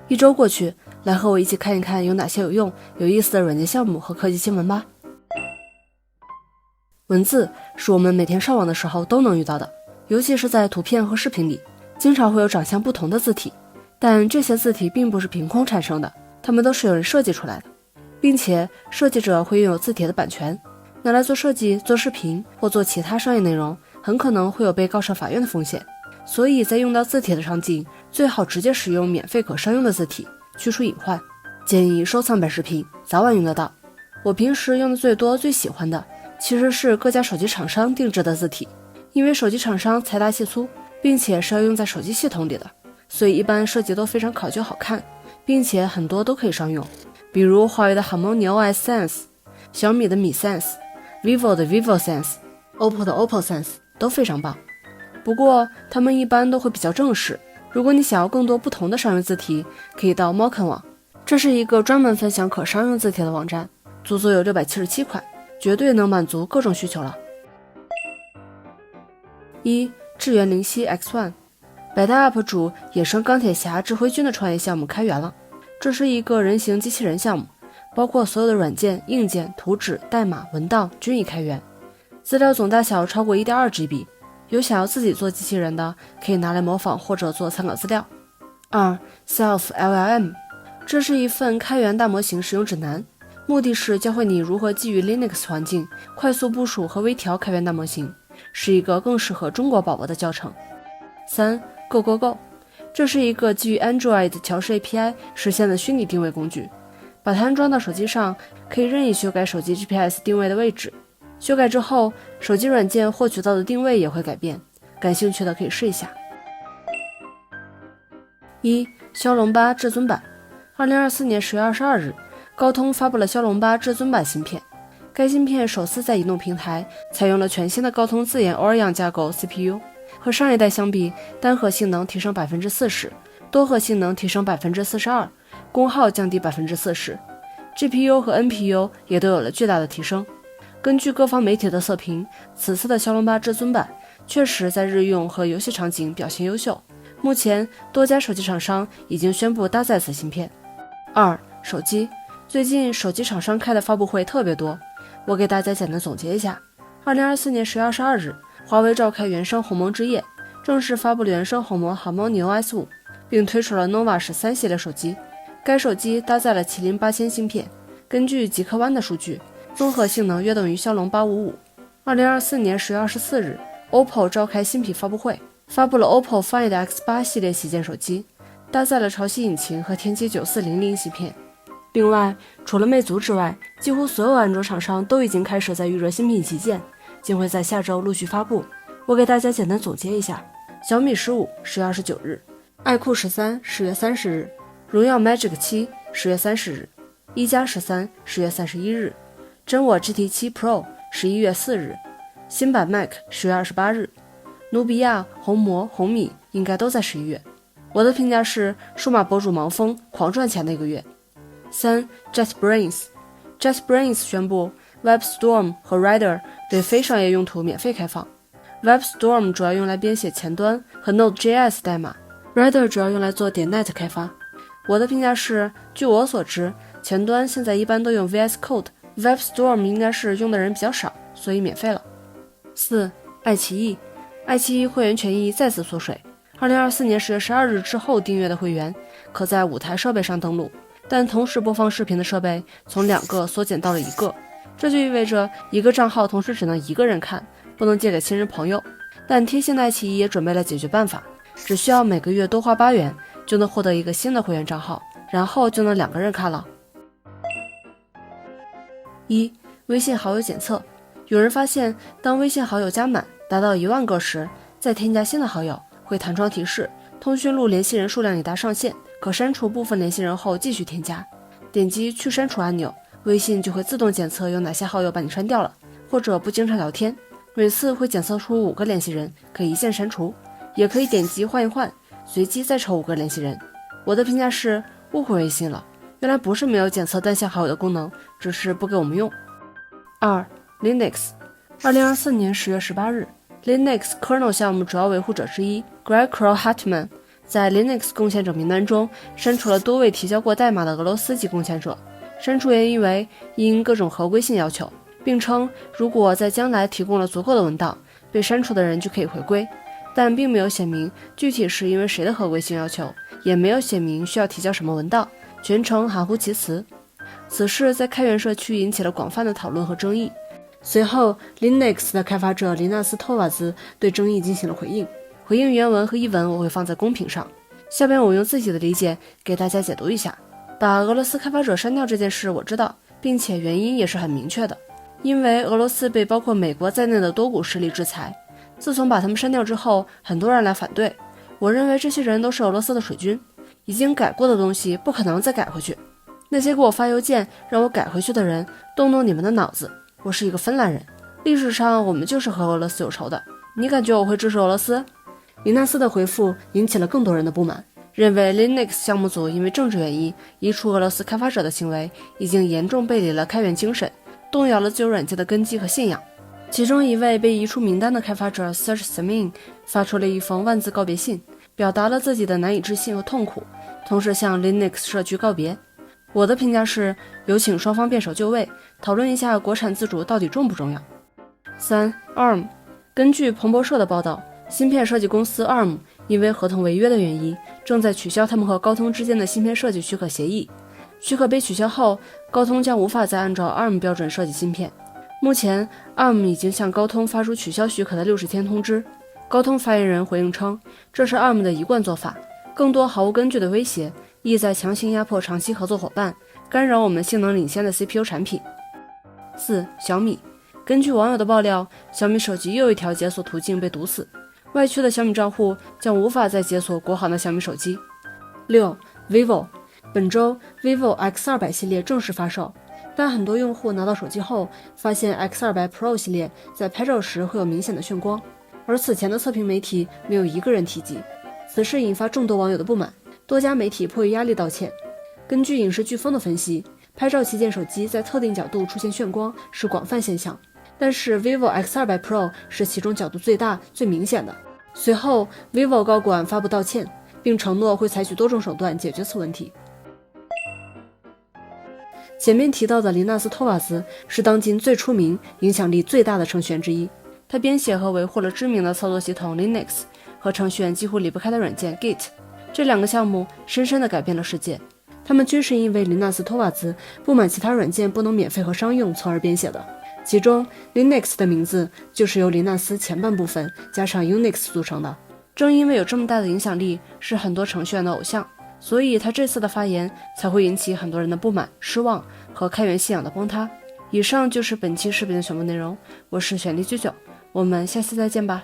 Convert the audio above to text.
一周过去，来和我一起看一看有哪些有用、有意思的软件项目和科技新闻吧。文字是我们每天上网的时候都能遇到的，尤其是在图片和视频里，经常会有长相不同的字体，但这些字体并不是凭空产生的，它们都是有人设计出来的，并且设计者会拥有字体的版权，拿来做设计、做视频或做其他商业内容，很可能会有被告上法院的风险。所以在用到字体的场景，最好直接使用免费可商用的字体，去除隐患。建议收藏本视频，早晚用得到。我平时用的最多、最喜欢的，其实是各家手机厂商定制的字体，因为手机厂商财大气粗，并且是要用在手机系统里的，所以一般设计都非常考究好看，并且很多都可以商用。比如华为的 HarmonyOS Sense、小米的米 Sense、vivo 的 vivo Sense、OPPO 的 OPPO Sense 都非常棒。不过他们一般都会比较正式，如果你想要更多不同的商用字体，可以到 Moken 网，这是一个专门分享可商用字体的网站，足足有677款，绝对能满足各种需求了。1. 智源灵犀 X1， 百大 UP 主野生钢铁侠指挥军的创业项目开源了。这是一个人形机器人项目，包括所有的软件、硬件、图纸、代码、文档均已开源，资料总大小超过 1.2GB， 有想要自己做机器人的，可以拿来模仿或者做参考资料。2. Self LLM， 这是一份开源大模型使用指南，目的是教会你如何基于 Linux 环境快速部署和微调开源大模型，是一个更适合中国宝宝的教程。3. GoGoGo， 这是一个基于 Android 调试 API 实现的虚拟定位工具，把它安装到手机上，可以任意修改手机 GPS 定位的位置，修改之后，手机软件获取到的定位也会改变，感兴趣的可以试一下。1. 骁龙8至尊版2024年10月22日，高通发布了骁龙8至尊版芯片，该芯片首次在移动平台采用了全新的高通自研 Oryon 架构 CPU， 和上一代相比，单核性能提升 40%， 多核性能提升 42%， 功耗降低 40%， GPU 和 NPU 也都有了巨大的提升。根据各方媒体的测评，此次的骁龙8至尊版确实在日用和游戏场景表现优秀，目前多家手机厂商已经宣布搭载此芯片。2. 手机，最近手机厂商开的发布会特别多，我给大家简单总结一下。2024年10月22日，华为召开原生鸿蒙之夜，正式发布了原生鸿蒙 HarmonyOS 5，并推出了 Nova 13系列手机，该手机搭载了麒麟8000芯片，根据极客湾的数据，综合性能约等于骁龙855。2024年10月24日 ，OPPO 召开新品发布会，发布了 OPPO Find X8 系列旗舰手机，搭载了潮汐引擎和天玑9400芯片。另外，除了魅族之外，几乎所有安卓厂商都已经开始在预热新品旗舰，将会在下周陆续发布。我给大家简单总结一下：小米15 10月29日，iQOO 13 10月30日，荣耀 Magic 7 10月30日，一加13 10月31日，真我 GT7 Pro 11月4日，新版 Mac 10月28日，努比亚、红魔、红米应该都在11月。我的评价是数码博主盲疯狂赚钱的一个月。3. JetBrains 宣布 WebStorm 和 Rider 对非商业用途免费开放。WebStorm 主要用来编写前端和 Node.js 代码， Rider 主要用来做.NET 开发。我的评价是，据我所知，前端现在一般都用 VS Code， WebStorm 应该是用的人比较少，所以免费了。4. 爱奇艺会员权益再次缩水，2024年10月12日之后订阅的会员可在5台设备上登录，但同时播放视频的设备从2个缩减到了1个，这就意味着一个账号同时只能1个人看，不能借给亲人朋友。但贴心的爱奇艺也准备了解决办法，只需要每个月多花8元，就能获得一个新的会员账号，然后就能2个人看了。1. 微信好友检测，有人发现，当微信好友加满达到1万个时，再添加新的好友，会弹窗提示通讯录联系人数量已达上限，可删除部分联系人后继续添加。点击去删除按钮，微信就会自动检测有哪些好友把你删掉了，或者不经常聊天，每次会检测出5个联系人，可以一键删除，也可以点击换一换，随机再抽5个联系人。我的评价是误会微信了，原来不是没有检测单向好友的功能，只是不给我们用。2. Linux 2024年10月18日， Linux kernel 项目主要维护者之一 Greg Kroll-Hartman 在 Linux 贡献者名单中删除了多位提交过代码的俄罗斯籍贡献者，删除原因为因各种合规性要求，并称如果在将来提供了足够的文档，被删除的人就可以回归，但并没有写明具体是因为谁的合规性要求，也没有写明需要提交什么文档，全程含糊其辞。此事在开源社区引起了广泛的讨论和争议。随后 Linux 的开发者林纳斯托瓦兹对争议进行了回应，回应原文和译文我会放在公屏上，下边我用自己的理解给大家解读一下。把俄罗斯开发者删掉这件事我知道，并且原因也是很明确的，因为俄罗斯被包括美国在内的多股势力制裁，自从把他们删掉之后，很多人来反对，我认为这些人都是俄罗斯的水军，已经改过的东西不可能再改回去。那些给我发邮件让我改回去的人，动动你们的脑子，我是一个芬兰人，历史上我们就是和俄罗斯有仇的，你感觉我会支持俄罗斯？林纳斯的回复引起了更多人的不满，认为 Linux 项目组因为政治原因移除俄罗斯开发者的行为已经严重背离了开源精神，动摇了自由软件的根基和信仰。其中一位被移出名单的开发者 Serge Samin 发出了一封万字告别信，表达了自己的难以置信和痛苦，同时向 Linux 社区告别。我的评价是，有请双方辩手就位，讨论一下国产自主到底重不重要。3. ARM。 根据彭博社的报道，芯片设计公司 ARM 因为合同违约的原因，正在取消他们和高通之间的芯片设计许可协议。许可被取消后，高通将无法再按照 ARM 标准设计芯片。目前 ARM 已经向高通发出取消许可的60天通知。高通发言人回应称，这是 ARM 的一贯做法，更多毫无根据的威胁意在强行压迫长期合作伙伴，干扰我们性能领先的 CPU 产品。4. 小米。根据网友的爆料，小米手机又一条解锁途径被堵死，外区的小米账户将无法再解锁国行的小米手机。6. vivo。 本周 vivo X200 系列正式发售，但很多用户拿到手机后发现 X200 Pro 系列在拍照时会有明显的眩光，而此前的测评媒体没有一个人提及，此事引发众多网友的不满，多家媒体迫于压力道歉。根据影视飓风的分析，拍照旗舰手机在特定角度出现眩光是广泛现象，但是 vivo X200 Pro 是其中角度最大最明显的。随后 vivo 高管发布道歉，并承诺会采取多种手段解决此问题。前面提到的林纳斯托瓦兹是当今最出名、影响力最大的程序员之一，他编写和维护了知名的操作系统 Linux 和程序员几乎离不开的软件 Git， 这两个项目深深地改变了世界。他们均是因为林纳斯托瓦兹不满其他软件不能免费和商用从而编写的，其中 Linux 的名字就是由林纳斯前半部分加上 Unix 组成的。正因为有这么大的影响力，是很多程序员的偶像，所以他这次的发言才会引起很多人的不满、失望和开源信仰的崩塌。以上就是本期视频的全部内容，我是玄力99，我们下期再见吧。